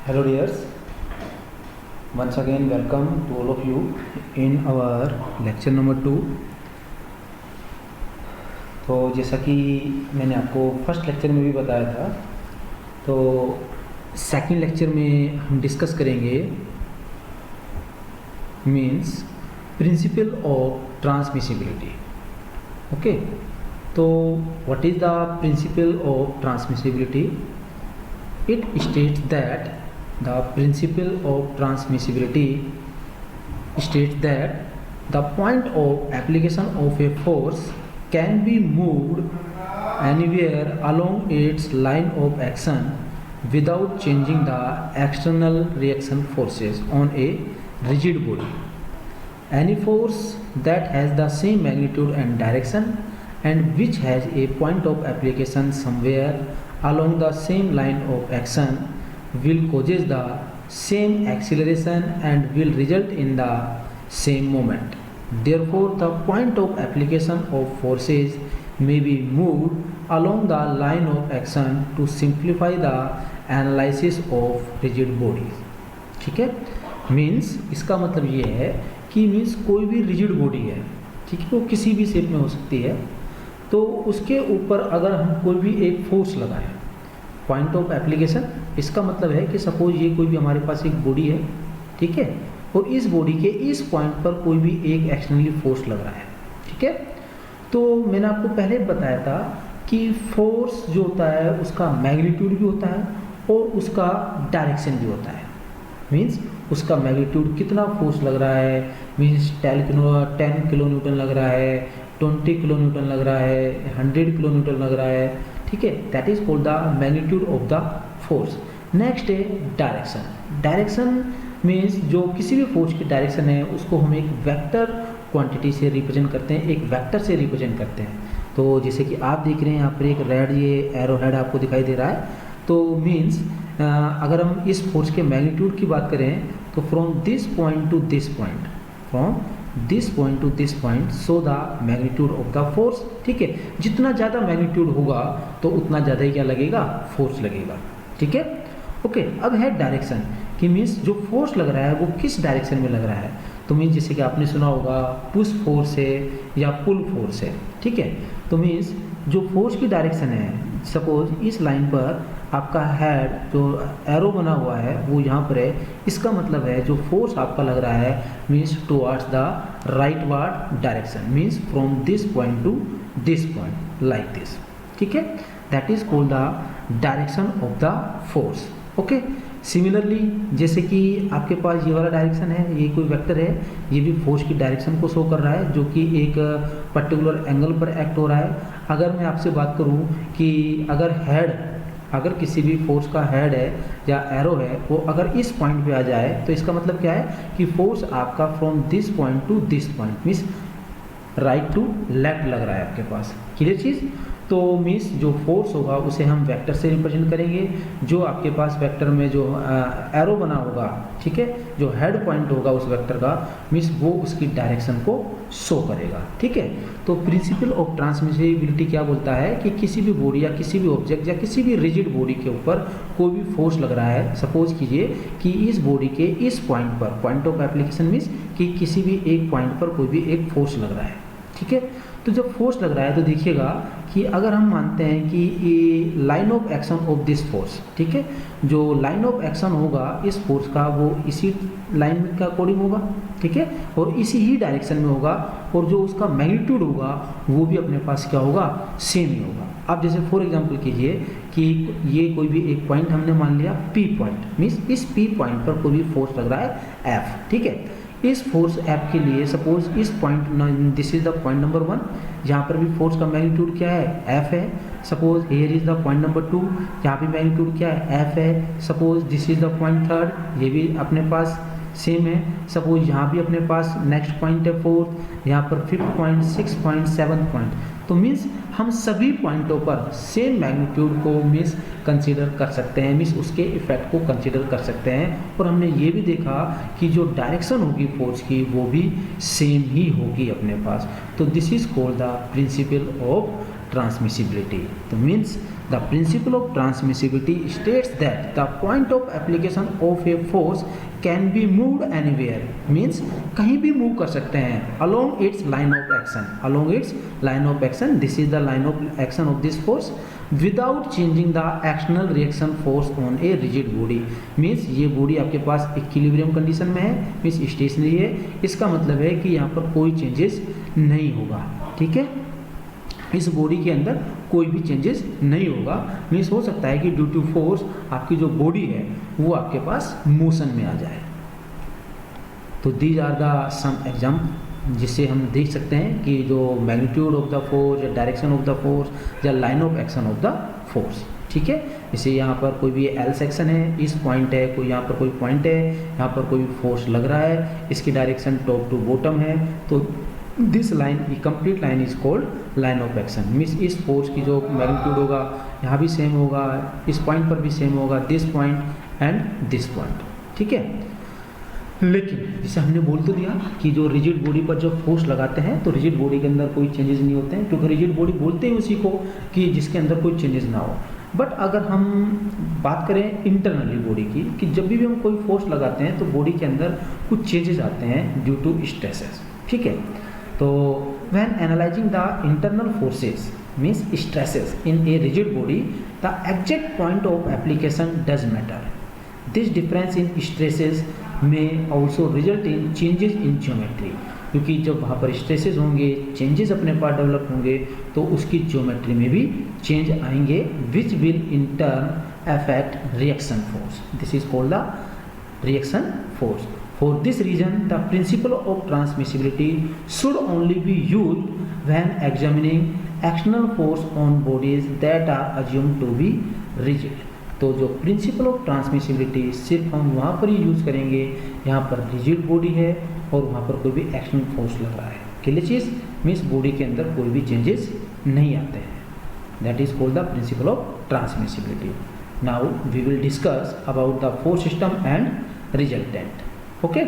Hello dears, once again welcome to all of you in our lecture number 2। तो जैसा कि मैंने आपको फर्स्ट लेक्चर में भी बताया था, तो सेकंड लेक्चर में हम डिस्कस करेंगे means principle of transmissibility. Okay, तो what is the principle of transmissibility? It states that the principle of transmissibility states that the point of application of a force can be moved anywhere along its line of action without changing the external reaction forces on a rigid body. Any force that has the same magnitude and direction and which has a point of application somewhere along the same line of action will causes the same acceleration and will result in the same moment. Therefore, the point of application of forces may be moved along the line of action to simplify the analysis of rigid bodies. ठीक है, means इसका मतलब ये है कि means कोई भी rigid body है, ठीक है, वो किसी भी शेप में हो सकती है, तो उसके ऊपर अगर हम कोई भी एक फोर्स लगाएं, पॉइंट ऑफ एप्लीकेशन, इसका मतलब है कि सपोज ये कोई भी हमारे पास एक बॉडी है, ठीक है, और इस बॉडी के इस पॉइंट पर कोई भी एक एक्सटर्नली फोर्स लग रहा है, ठीक है। तो मैंने आपको पहले बताया था कि फोर्स जो होता है उसका मैग्नीट्यूड भी होता है और उसका डायरेक्शन भी होता है। मीन्स उसका मैग्नीट्यूड कितना फोर्स लग रहा है, मीन्स 10 किलो न्यूटन लग रहा है, 20 किलो न्यूटन लग रहा है, 100 किलो न्यूटन लग रहा है, ठीक है, that is called the magnitude of the force. Next है डायरेक्शन। डायरेक्शन मीन्स जो किसी भी फोर्स की डायरेक्शन है उसको हम एक वेक्टर क्वांटिटी से रिप्रेजेंट करते हैं, एक वेक्टर से रिप्रेजेंट करते हैं। तो जैसे कि आप देख रहे हैं यहाँ पर एक रेड ये एरो हेड आपको दिखाई दे रहा है, तो मीन्स अगर हम इस फोर्स के मैग्नीट्यूड की बात करें तो from this point to this point, from this point to this point so the magnitude of the force, ठीक है। जितना ज़्यादा मैग्नीट्यूड होगा तो उतना ज़्यादा ही क्या लगेगा, फोर्स लगेगा, ठीक है। ओके, अब है डायरेक्शन कि मीन्स जो फोर्स लग रहा है वो किस डायरेक्शन में लग रहा है। तो मीन्स जैसे कि आपने सुना होगा पुश फोर्स है या पुल फोर्स है, ठीक है। तो मीन्स जो फोर्स की डायरेक्शन है, सपोज इस लाइन पर आपका हेड जो एरो बना हुआ है वो यहाँ पर है, इसका मतलब है जो फोर्स आपका लग रहा है means towards the rightward direction, means from this point to this point like this, ठीक है, that is called the direction of the force. Okay, similarly जैसे कि आपके पास ये वाला डायरेक्शन है, ये कोई वेक्टर है, ये भी फोर्स की डायरेक्शन को शो कर रहा है जो कि एक पर्टिकुलर एंगल पर एक्ट हो रहा है। अगर मैं आपसे बात करूं कि अगर किसी भी फोर्स का हेड है या एरो है वो अगर इस पॉइंट पे आ जाए तो इसका मतलब क्या है कि फोर्स आपका from this point to this point means right to left लग रहा है आपके पास, क्लियर चीज़। तो मीन्स जो फोर्स होगा उसे हम वेक्टर से रिप्रेजेंट करेंगे, जो आपके पास वेक्टर में जो एरो बना होगा, ठीक है, जो हेड पॉइंट होगा उस वेक्टर का मीन्स वो उसकी डायरेक्शन को शो करेगा, ठीक है। तो प्रिंसिपल ऑफ ट्रांसमिसिबिलिटी क्या बोलता है कि किसी भी बॉडी या किसी भी ऑब्जेक्ट या किसी भी रिजिड बॉडी के ऊपर कोई भी फोर्स लग रहा है, सपोज कीजिए कि इस बॉडी के इस पॉइंट पर, पॉइंट ऑफ एप्लीकेशन मीन्स कि किसी भी एक पॉइंट पर कोई भी एक फोर्स लग रहा है, ठीक है। तो जब फोर्स लग रहा है तो देखिएगा कि अगर हम मानते हैं कि ये line of action of this force, ठीक है, जो लाइन ऑफ एक्शन होगा इस फोर्स का वो इसी लाइन के अकॉर्डिंग होगा, ठीक है, और इसी ही डायरेक्शन में होगा, और जो उसका मैग्नीट्यूड होगा वो भी अपने पास क्या होगा, सेम ही होगा। अब जैसे फॉर एग्जांपल कीजिए कि ये कोई भी एक पॉइंट हमने मान लिया पी पॉइंट, मीन्स इस पी पॉइंट पर कोई भी फोर्स लग रहा है एफ, ठीक है। इस फोर्स एफ के लिए सपोज इस point, this is the point number 1, यहाँ पर भी फोर्स का मैग्नीट्यूड क्या है, एफ है। Suppose here is the point number 2, यहाँ पे मैग्नीट्यूड क्या है, एफ है। Suppose this is the point 3, ये भी अपने पास सेम है। सपोज यहाँ भी अपने पास नेक्स्ट पॉइंट है 4th, यहाँ पर 5th point, 6th point, 7th point. तो मीन्स हम सभी पॉइंटों पर सेम मैग्नीट्यूड को मीन्स कंसीडर कर सकते हैं, मीन्स उसके इफेक्ट को कंसीडर कर सकते हैं। और हमने ये भी देखा कि जो डायरेक्शन होगी फोर्स की वो भी सेम ही होगी अपने पास। तो this is called the principle of transmissibility. तो means the principle of transmissibility states that the point of application of a force can be moved anywhere, means कहीं भी मूव कर सकते हैं along its line of action, along its line of action, this is the line of action of this force without changing the actional reaction force on a rigid body. Means ये body आपके पास equilibrium condition में है, means stationery है, इसका मतलब है कि यहाँ पर कोई चेंजेस नहीं होगा, ठीक है, इस बॉडी के अंदर कोई भी चेंजेस नहीं होगा। मीन्स हो सकता है कि ड्यू टू फोर्स आपकी जो बॉडी है वो आपके पास मोशन में आ जाए। तो these are the some example जिससे हम देख सकते हैं कि जो मैग्नीट्यूड ऑफ द फोर्स या डायरेक्शन ऑफ द फोर्स या line of action of the force, ठीक है। जैसे यहाँ पर कोई भी एल सेक्शन है, इस पॉइंट है, कोई यहाँ पर कोई पॉइंट है, यहाँ पर कोई फोर्स लग रहा है, इसकी डायरेक्शन टॉप टू बॉटम है, तो this line, complete line is called line of action. Means इस फोर्स की जो मैग्नीट्यूड होगा यहाँ भी सेम होगा, इस पॉइंट पर भी सेम होगा, this point and this point, ठीक है। लेकिन जैसे हमने बोल तो दिया कि जो रिजिड बॉडी पर जब फोर्स लगाते हैं तो रिजिड बॉडी के अंदर कोई चेंजेस नहीं होते हैं, क्योंकि रिजिड बॉडी बोलते हैं उसी को कि जिसके अंदर कोई चेंजेस ना हो। बट अगर हम बात करें इंटरनली बॉडी की, कि जब भी हम कोई फोर्स लगाते हैं तो बॉडी के अंदर कुछ चेंजेस आते हैं ड्यू टू स्ट्रेसेस, ठीक है। तो when analysing the internal forces means stresses in a rigid body, the exact point of application does matter. This difference in stresses में also result in changes in geometry, क्योंकि जब वहाँ पर stresses होंगे, changes अपने पास डेवलप होंगे, तो उसकी ज्योमेट्री में भी चेंज आएंगे, which will in turn affect reaction force. This is called the reaction force. For this reason, the principle of transmissibility should only be used when examining actional force on bodies that are assumed to be rigid. तो जो principal of transmissibility सिर्फ हम वहाँ पर ही use करेंगे यहाँ पर rigid body है और वहाँ पर कोई भी एक्शनल फोर्स लग रहा है। क्लियर चीज़, मीन्स बॉडी के अंदर कोई भी चेंजेस नहीं आते हैं। That is called the principle of transmissibility. Now we will discuss about the force system and resultant. Okay,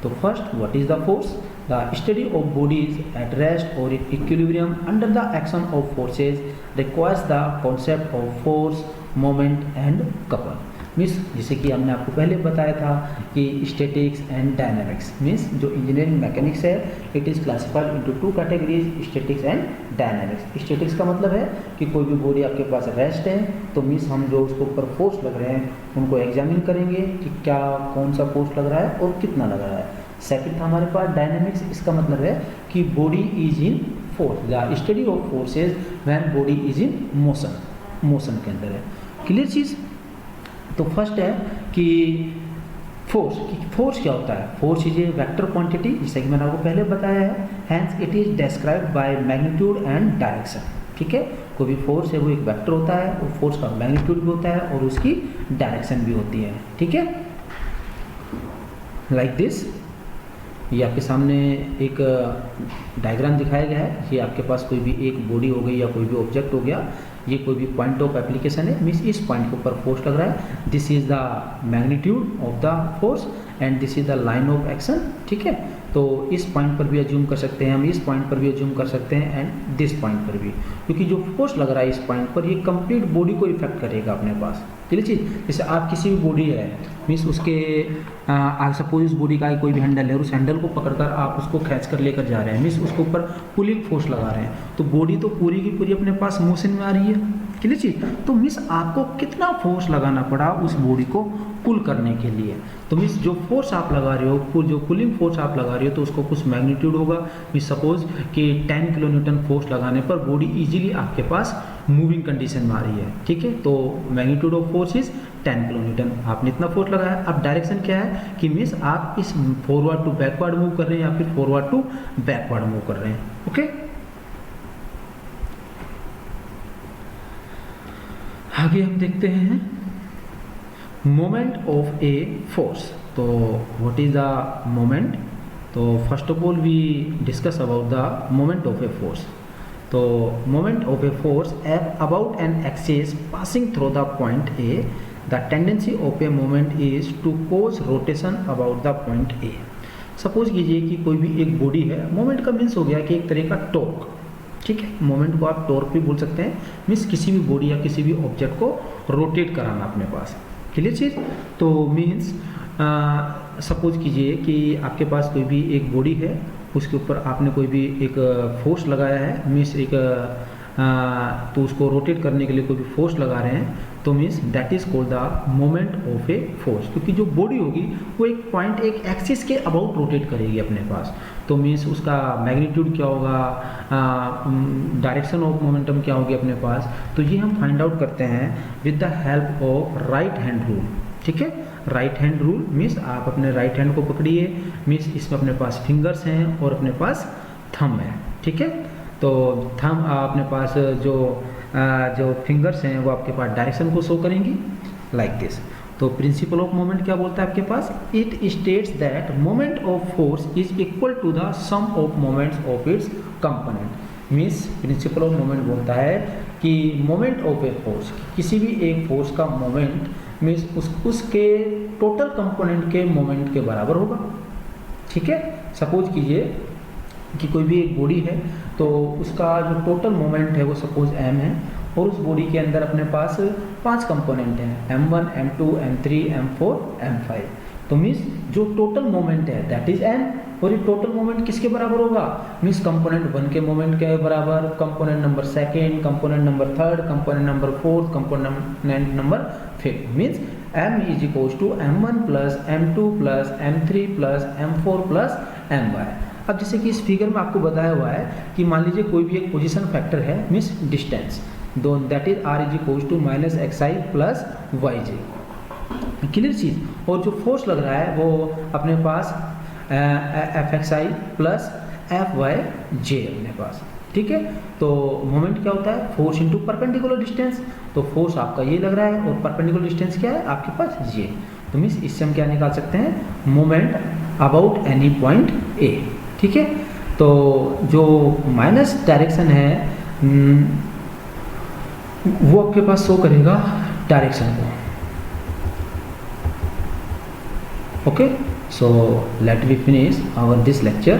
so first, what is the force? The study of bodies at rest or in equilibrium under the action of forces requires the concept of force, moment and couple. Means जैसे कि हमने आपको पहले बताया था कि statics and dynamics, means जो engineering mechanics है it is classified into two categories, statics and dynamics. Statics का मतलब है कि कोई भी बॉडी आपके पास रेस्ट है तो मीन्स हम जो उसके ऊपर फोर्स लग रहे हैं उनको एग्जामिन करेंगे कि क्या कौन सा फोर्स लग रहा है और कितना लग रहा है। सेकंड था हमारे पास डायनामिक्स, इसका मतलब है कि body is in force, the study of forces when body is in motion, motion के अंदर है। क्लियर चीज़। तो फर्स्ट है कि फोर्स क्या होता है। Force is a vector quantity, जैसे कि मैंने आपको पहले बताया है, hence it is described by magnitude and direction, ठीक है। कोई भी फोर्स है वो एक वेक्टर होता है और फोर्स का मैग्नीट्यूड भी होता है और उसकी डायरेक्शन भी होती है, ठीक है। लाइक दिस, ये आपके सामने एक डायग्राम दिखाया गया है। ये आपके पास कोई भी एक बॉडी हो गई या कोई भी ऑब्जेक्ट हो गया, ये कोई भी पॉइंट ऑफ एप्लीकेशन है, मीन्स इस पॉइंट के ऊपर फोर्स लग रहा है, this is the magnitude of the force and this is the line of action, ठीक है। तो इस पॉइंट पर भी अज्यूम कर सकते हैं हम, इस पॉइंट पर भी अज्यूम कर सकते हैं एंड दिस पॉइंट पर भी, क्योंकि जो फोर्स लग रहा है इस पॉइंट पर ये कंप्लीट बॉडी को इफेक्ट करेगा अपने पास। क्लियर चीज़। जैसे आप किसी भी बॉडी है, मीन्स उसके सपोज इस बॉडी का कोई भी हैंडल है और उस हैंडल को पकड़कर आप उसको खींच कर लेकर जा रहे हैं, मीन्स उसके ऊपर पुलिंग फोर्स लगा रहे हैं, तो बॉडी तो पूरी की पूरी अपने पास मोशन में आ रही है। क्लियर चीज़। तो मीन्स आपको कितना फोर्स लगाना पड़ा उस बॉडी को पुल करने के लिए, तो मीन्स जो फोर्स आप लगा रहे हो, जो पुलिंग फोर्स आप लगा रहे हो तो उसको कुछ मैग्नीट्यूड होगा। मीन्स सपोज कि 10 किलो न्यूटन फोर्स लगाने पर बॉडी इजीली आपके पास मूविंग कंडीशन में आ रही है, ठीक है। तो magnitude of force is 10 kilo Newton, आपने इतना फोर्स लगाया। अब डायरेक्शन क्या है कि मीन्स आप इस फॉरवर्ड टू बैकवर्ड मूव कर रहे हैं या फिर फॉरवर्ड टू बैकवर्ड मूव कर रहे हैं, ओके। आगे हम देखते हैं मोमेंट ऑफ ए फोर्स। तो व्हाट इज द मोमेंट? तो first of all we discuss about the moment of a force. तो moment of a force about an axis passing through the point A, the tendency of a moment is to cause rotation about the point A. Suppose कीजिए कि कोई भी एक body है, moment का means हो गया कि एक तरह का टॉर्क, ठीक है, मोमेंट को आप टॉर्क भी बोल सकते हैं, मीन्स किसी भी बॉडी या किसी भी ऑब्जेक्ट को रोटेट कराना अपने पास। क्लियर चीज़। तो मीन्स सपोज कीजिए कि आपके पास कोई भी एक बॉडी है, उसके ऊपर आपने कोई भी एक फोर्स लगाया है, मीन्स एक तो उसको रोटेट करने के लिए कोई भी फोर्स लगा रहे हैं, तो means that is called the moment of a force, क्योंकि जो बॉडी होगी वो एक पॉइंट, एक एक्सिस के अबाउट रोटेट करेगी अपने पास। तो मीन्स उसका मैग्नीट्यूड क्या होगा, डायरेक्शन ऑफ मोमेंटम क्या होगी अपने पास, तो ये हम फाइंड आउट करते हैं with the help of right hand rule. ठीक है, राइट हैंड रूल मीन्स आप अपने राइट हैंड को पकड़िए, मीन्स इसमें अपने पास फिंगर्स हैं और अपने पास थंब है। ठीक है, तो थंब अपने पास जो फिंगर्स हैं वो आपके पास डायरेक्शन को शो करेंगी लाइक दिस। तो प्रिंसिपल ऑफ मोमेंट क्या बोलता है आपके पास, it states that moment of force is equal to the sum of moments of its component. Means principle of moment बोलता है कि मोमेंट ऑफ ए फोर्स, किसी भी एक फोर्स का मोमेंट मीन्स उसके टोटल कंपोनेंट के मोमेंट के बराबर होगा। ठीक है, सपोज कीजिए कि कोई भी एक बॉडी है, तो उसका जो टोटल मोमेंट है वो सपोज m है, और उस बॉडी के अंदर अपने पास 5 कंपोनेंट हैं, m1, m2, m3, m4, m5। तो मीन्स जो टोटल मोमेंट है दैट इज n, और ये टोटल मोमेंट किसके बराबर होगा, मीन्स कंपोनेंट 1 के मोमेंट के बराबर, component number 2, component number 3, component number 4, component number 5। Means m is equals to m1 plus m2 plus m3 plus m4 plus my। अब जैसे कि इस फिगर में आपको बताया हुआ है कि मान लीजिए कोई भी एक पोजीशन फैक्टर है, मीन्स डिस्टेंस, दो that is r is equals to minus xi plus yj। Clear चीज़। और जो फोर्स लग रहा है वो अपने पास fxi प्लस fyj अपने पास। ठीक है, तो मोमेंट क्या होता है, फोर्स इंटू परपेंडिकुलर डिस्टेंस। तो फोर्स आपका ये लग रहा है और परपेंडिकुलर डिस्टेंस क्या है आपके पास ये। तो मीन्स इससे हम क्या निकाल सकते हैं, moment about any point A. ठीक है, तो जो माइनस डायरेक्शन है वो आपके पास शो करेगा डायरेक्शन को। Okay, so let me finish our this lecture.